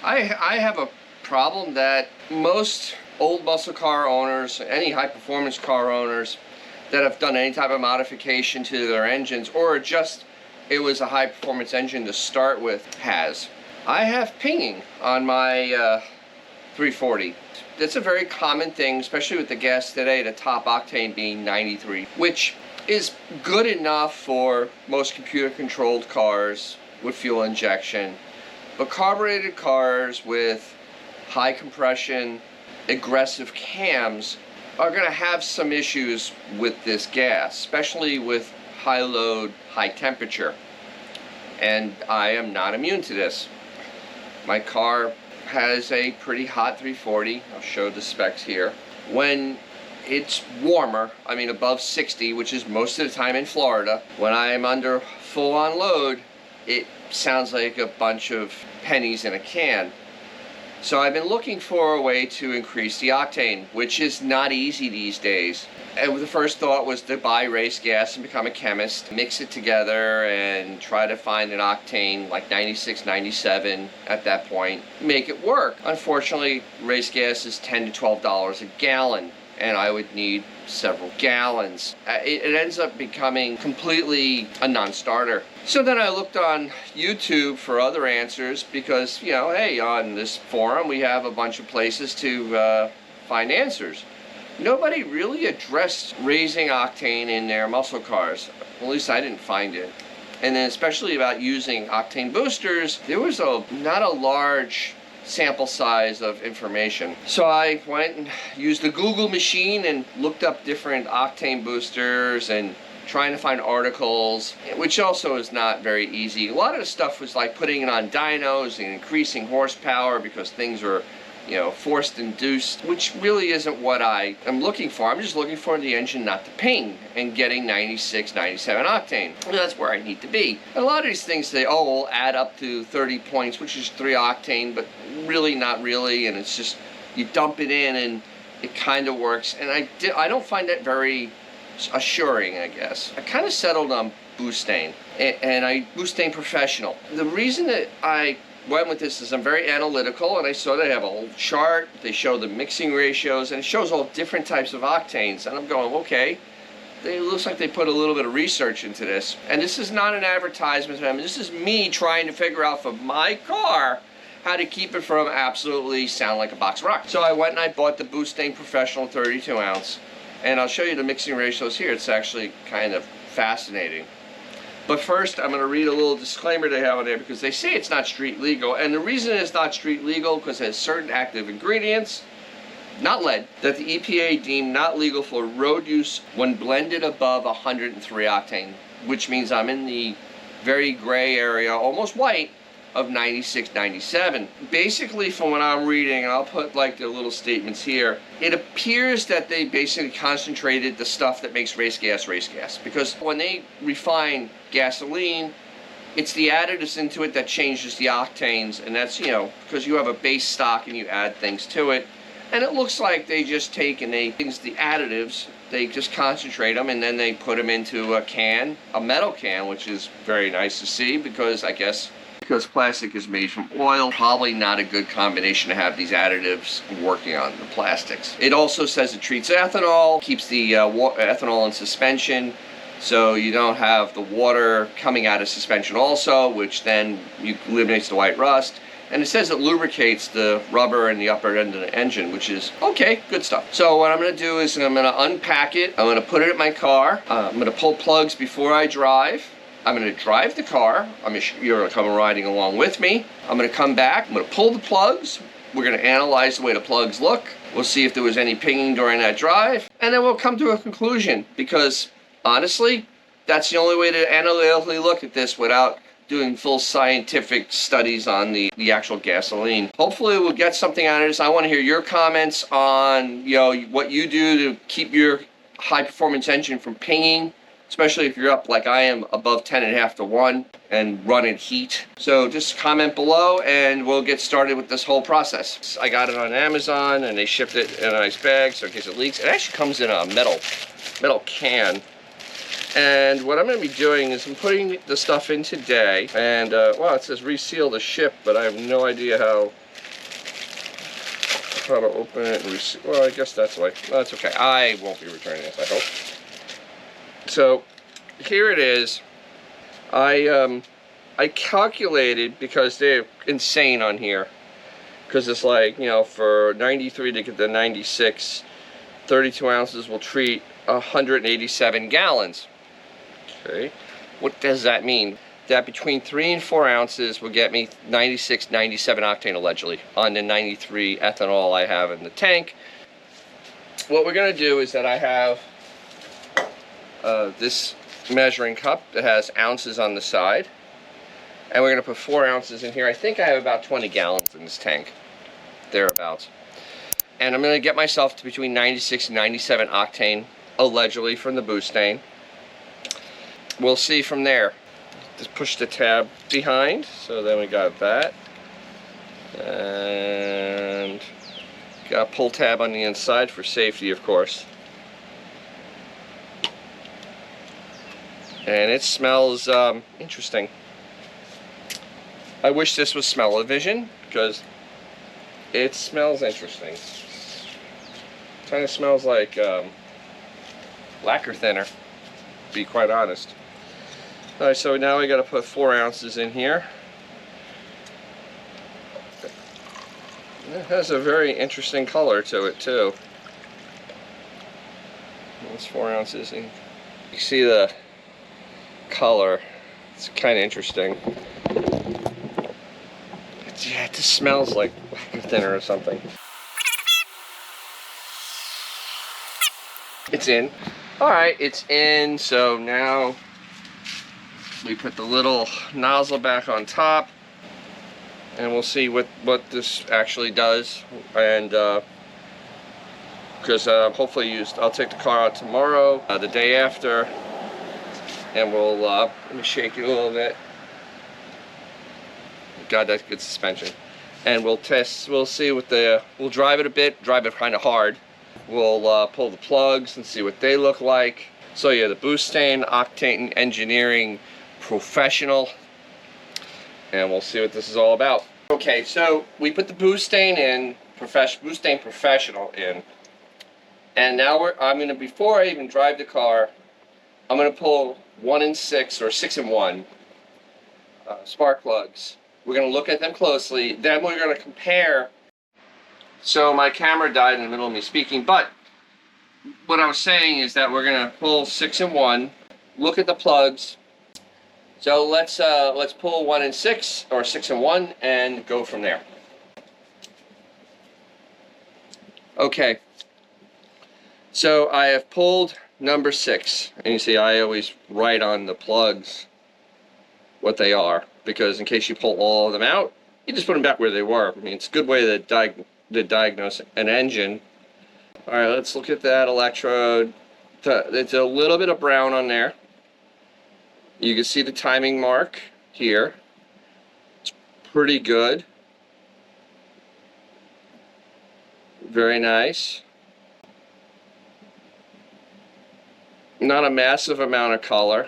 I have a problem that most old muscle car owners, any high performance car owners that have done any type of modification to their engines, or just it was a high performance engine to start with, has. I have pinging on my 340. That's a very common thing, especially with the gas today, the top octane being 93, which is good enough for most computer controlled cars with fuel injection. But carbureted cars with high compression, aggressive cams are going to have some issues with this gas, especially with high load, high temperature. And I am not immune to this. My car has a pretty hot 340. I'll show the specs here. When it's warmer, I mean above 60, which is most of the time in Florida, when I am under full on load, it sounds like a bunch of pennies in a can. So I've been looking for a way to increase the octane, which is not easy these days. And the first thought was to buy race gas and become a chemist, mix it together and try to find an octane like 96, 97 at that point, make it work. Unfortunately, race gas is $10 to $12 a gallon, and I would need several gallons. It ends up becoming completely a non-starter. So then I looked on YouTube for other answers because, you know, hey, on this forum we have a bunch of places to find answers. Nobody really addressed raising octane in their muscle cars. At least I didn't find it. And then especially about using octane boosters, there was not a large sample size of information. So I went and used the Google machine and looked up different octane boosters and trying to find articles, which also is not very easy. A lot of the stuff was like putting it on dynos and increasing horsepower because things are, you know, forced induced, which really isn't what I am looking for. I'm just looking for the engine not to ping and getting 96, 97 octane. And that's where I need to be. And a lot of these things say, oh, we'll add up to 30 points, which is 3 octane, but really not really. And it's just, you dump it in and it kind of works. And I don't find that very assuring, I guess. I kind of settled on Boostane, and Boostane Professional. The reason that I went with this is I'm very analytical, and I saw they have a whole chart. They show the mixing ratios, and it shows all different types of octanes. And I'm going, okay, it looks like they put a little bit of research into this. And this is not an advertisement. I mean, this is me trying to figure out for my car how to keep it from absolutely sound like a box of rocks. So I went and I bought the Boostane Professional 32 ounce. And I'll show you the mixing ratios here. It's actually kind of fascinating. But first, I'm going to read a little disclaimer they have on there because they say it's not street legal. And the reason it's not street legal because it has certain active ingredients, not lead, that the EPA deemed not legal for road use when blended above 103 octane, which means I'm in the very gray area, almost white, of 96, 97. Basically, from what I'm reading, and I'll put like the little statements here, it appears that they basically concentrated the stuff that makes race gas. Because when they refine gasoline, it's the additives into it that changes the octanes, and that's, you know, because you have a base stock and you add things to it. And it looks like they just take and the additives, they just concentrate them and then they put them into a can, a metal can, which is very nice to see because I guess because plastic is made from oil, probably not a good combination to have these additives working on the plastics. It also says it treats ethanol, keeps the ethanol in suspension, so you don't have the water coming out of suspension also, which then eliminates the white rust. And it says it lubricates the rubber in the upper end of the engine, which is okay, good stuff. So what I'm going to do is I'm going to unpack it. I'm going to put it in my car. I'm going to pull plugs before I drive. I'm going to drive the car. You're going to come riding along with me. I'm going to come back. I'm going to pull the plugs. We're going to analyze the way the plugs look. We'll see if there was any pinging during that drive. And then we'll come to a conclusion. Because, honestly, that's the only way to analytically look at this without doing full scientific studies on the actual gasoline. Hopefully we'll get something out of this. I want to hear your comments on, you know, what you do to keep your high-performance engine from pinging. Especially if you're up like I am above 10.5 to 1 and running heat. So just comment below and we'll get started with this whole process. I got it on Amazon and they shipped it in a nice bag so in case it leaks. It actually comes in a metal can. And what I'm going to be doing is I'm putting the stuff in today. And, well, it says reseal the ship, but I have no idea how how to open it and receive. Well, I guess that's why. Well, that's okay. I won't be returning this, I hope. So here it is. I calculated, because they're insane on here, because it's like, you know, for 93 to get the 96, 32 ounces will treat 187 gallons. Okay, what does that mean? That between 3 and 4 ounces will get me 96, 97 octane allegedly on the 93 ethanol I have in the tank. What we're going to do is that I have this measuring cup that has ounces on the side, and we're going to put 4 ounces in here. I think I have about 20 gallons in this tank, thereabouts. And I'm going to get myself to between 96 and 97 octane allegedly from the Boostane. We'll see from there. Just push the tab behind, so then we got that, and got a pull tab on the inside for safety, of course. And it smells interesting. I wish this was smell-o-vision, because it smells interesting. Kind of smells like lacquer thinner, to be quite honest. Alright, so now we got to put 4 ounces in here. It has a very interesting color to it too. That's 4 ounces in. You see the color. It's kind of interesting. Yeah, it just smells like lacquer thinner or something. It's in. Alright, it's in, so now we put the little nozzle back on top, and we'll see what this actually does. And because hopefully I'll take the car out tomorrow, the day after, and we'll let me shake it a little bit. God, that's good suspension. And we'll see what we'll drive it a bit, drive it kind of hard. We'll pull the plugs and see what they look like. So yeah, the Boostane Octane Engineering Professional, and we'll see what this is all about. Okay, so we put the Boostane in, Boostane Professional in, and now I'm gonna, before I even drive the car, I'm gonna pull 1 and 6 or 6 and 1 spark plugs. We're gonna look at them closely. Then we're gonna compare. So my camera died in the middle of me speaking, but what I was saying is that we're gonna pull 6 and 1, look at the plugs. So let's pull 1 and 6 or 6 and 1 and go from there. Okay. So I have pulled number 6, and you see I always write on the plugs what they are, because in case you pull all of them out, you just put them back where they were. I mean, it's a good way to diagnose an engine. All right, let's look at that electrode. It's a little bit of brown on there. You can see the timing mark here. It's pretty good. Very nice. Not a massive amount of color.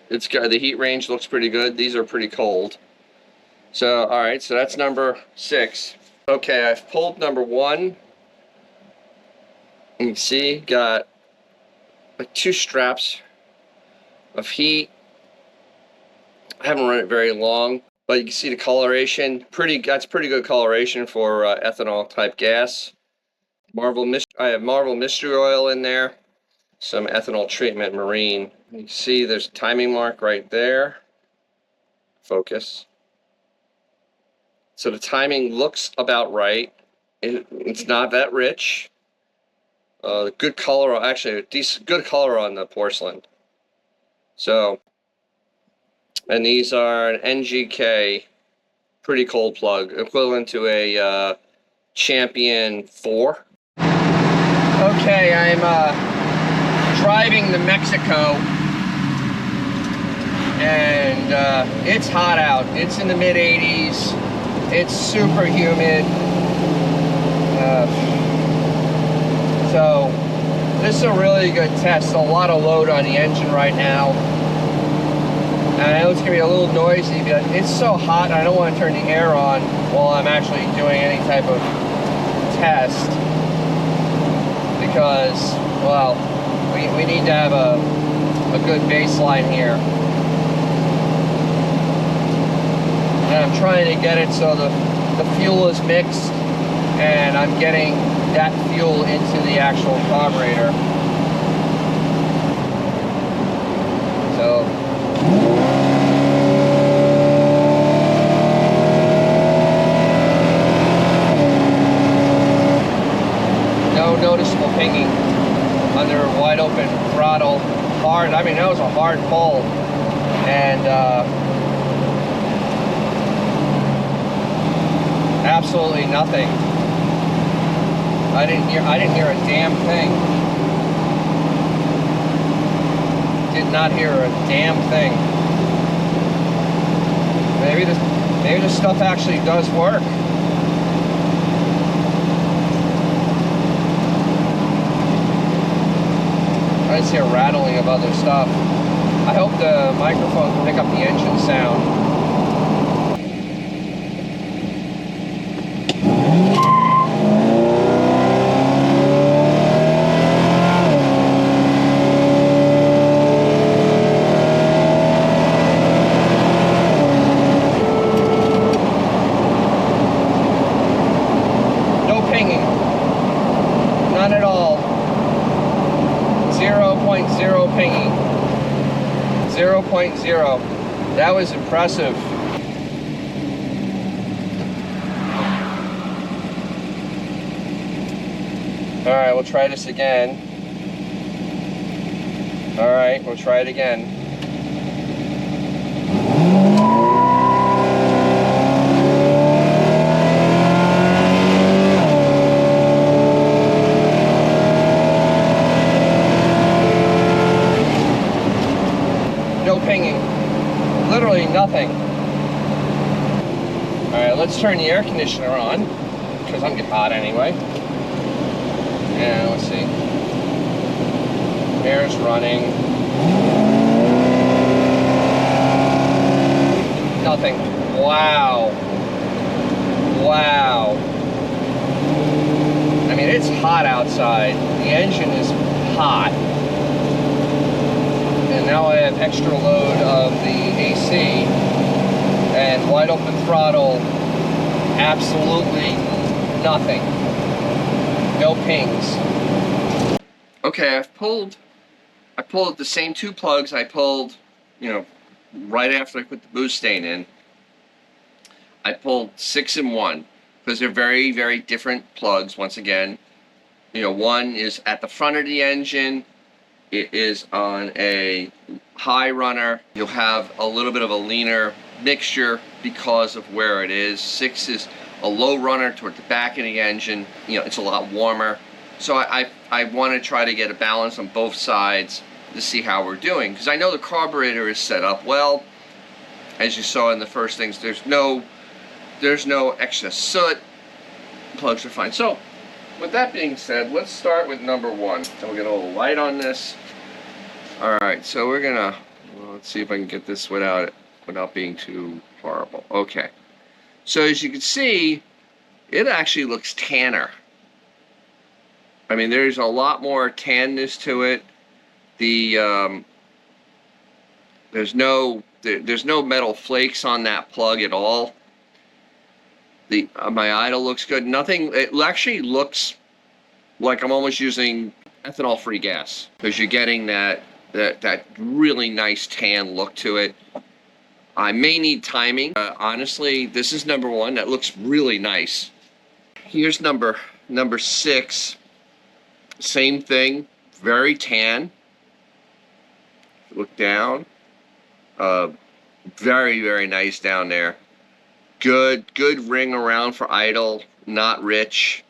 It's got the heat range looks pretty good. These are pretty cold. So, all right, so that's number 6. Okay, I've pulled number 1. You can see, got like 2 straps of heat. I haven't run it very long, but you can see the coloration. That's pretty good coloration for ethanol type gas. I have Marvel Mystery Oil in there. Some ethanol treatment marine. You can see there's a timing mark right there. Focus. So the timing looks about right. It's not that rich. Good color, actually good color on the porcelain. So, and these are an NGK, pretty cold plug, equivalent to a Champion 4. Okay, I'm driving to Mexico, and it's hot out. It's in the mid-80s. It's super humid. So this is a really good test. A lot of load on the engine right now. And I know it's gonna be a little noisy, but it's so hot I don't want to turn the air on while I'm actually doing any type of test, because, well, we need to have a good baseline here. And I'm trying to get it so the fuel is mixed and I'm getting that fuel into the actual carburetor. So no noticeable pinging under wide open throttle. Hard, I mean, that was a hard pull, and absolutely nothing. I didn't hear a damn thing. Did not hear a damn thing. Maybe this stuff actually does work. I see a rattling of other stuff. I hope the microphone can pick up the engine sound. No pinging. None at all. 0.0 pinging. 0.0. That was impressive. Alright, we'll try this again. Alright, we'll try it again. No pinging. Literally nothing. Alright, let's turn the air conditioner on, because I'm getting hot anyway. And let's see. Air's running. Nothing. Wow. Wow. I mean, it's hot outside. The engine is hot. And now I have extra load of the AC, and wide open throttle, absolutely nothing. No pings. Okay, I pulled the same two plugs I pulled, you know, right after I put the Boostane in. I pulled 6 and 1, because they're very, very different plugs. Once again, you know, one is at the front of the engine. It is on a high runner. You'll have a little bit of a leaner mixture because of where it is. 6 is a low runner toward the back of the engine. You know, it's a lot warmer. So I want to try to get a balance on both sides to see how we're doing, because I know the carburetor is set up well. As you saw in the first things, there's no extra soot. Plugs are fine. So with that being said, let's start with number 1. So we'll get a little light on this. Alright, so we're gonna, well, let's see if I can get this without being too horrible. Okay. So as you can see, it actually looks tanner. I mean, there's a lot more tanness to it. The there's no metal flakes on that plug at all. The my idle looks good. Nothing. It actually looks like I'm almost using ethanol-free gas, because you're getting that really nice tan look to it. I may need timing. Honestly, this is number 1. That looks really nice. Here's number 6. Same thing. Very tan. Look down. Very, very nice down there. Good ring around for idle. Not rich.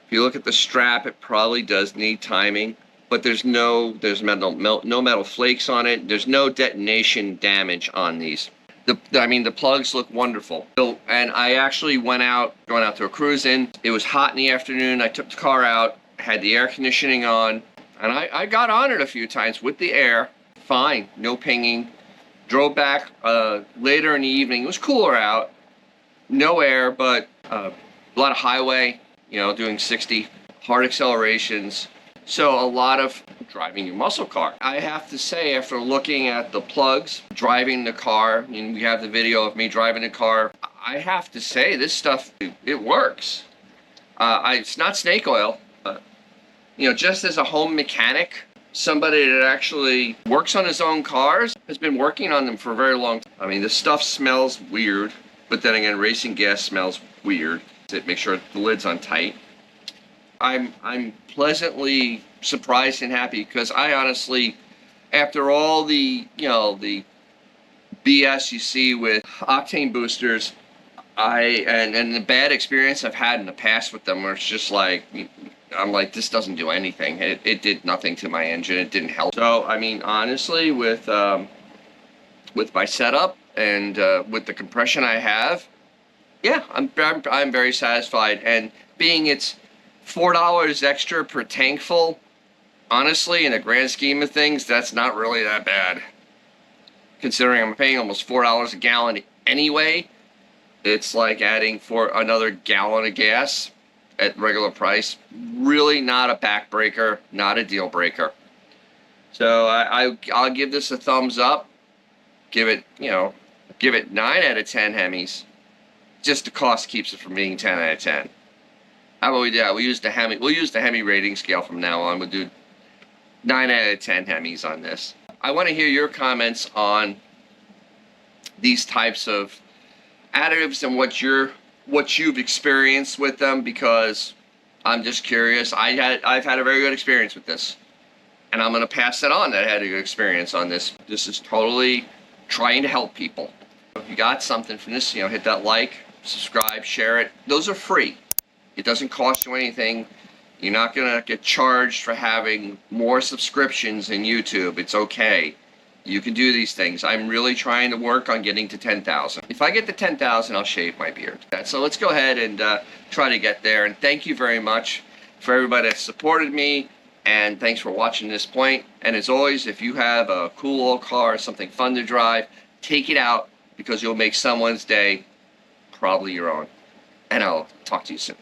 If you look at the strap, it probably does need timing, but there's no metal flakes on it. There's no detonation damage on these. The plugs look wonderful. So, and I actually going out to a cruise in. It was hot in the afternoon. I took the car out, had the air conditioning on, and I got on it a few times with the air. Fine, no pinging. Drove back later in the evening. It was cooler out, no air, but a lot of highway, you know, doing 60, hard accelerations. So a lot of driving your muscle car. I have to say, after looking at the plugs, driving the car, and we have the video of me driving the car, I have to say this stuff, it works. It's not snake oil. You know, just as a home mechanic, somebody that actually works on his own cars, has been working on them for a very long time. I mean, this stuff smells weird, but then again, racing gas smells weird. Make sure the lid's on tight. I'm pleasantly surprised and happy because I honestly, after all the, you know, the BS you see with octane boosters, and the bad experience I've had in the past with them, where it's just like, I'm like, this doesn't do anything. It did nothing to my engine. It didn't help. So I mean, honestly, with my setup and with the compression I have, yeah, I'm very satisfied. And being it's $4 extra per tank full, honestly, in the grand scheme of things, that's not really that bad. Considering I'm paying almost $4 a gallon anyway, it's like adding for another gallon of gas at regular price. Really not a backbreaker, not a deal breaker. So I'll give this a thumbs up. Give it, you know, give it 9 out of 10 Hemis. Just the cost keeps it from being 10 out of 10. How about we do that? We'll use the Hemi rating scale from now on. We'll do 9 out of 10 Hemis on this. I want to hear your comments on these types of additives and what you've experienced with them, because I'm just curious. I've had a very good experience with this, and I'm going to pass it on that I had a good experience on this. This is totally trying to help people. If you got something from this, you know, hit that like, subscribe, share it. Those are free. It doesn't cost you anything. You're not going to get charged for having more subscriptions in YouTube. It's okay. You can do these things. I'm really trying to work on getting to 10,000. If I get to 10,000, I'll shave my beard. So let's go ahead and try to get there. And thank you very much for everybody that supported me. And thanks for watching this point. And as always, if you have a cool old car, something fun to drive, take it out, because you'll make someone's day, probably your own. And I'll talk to you soon.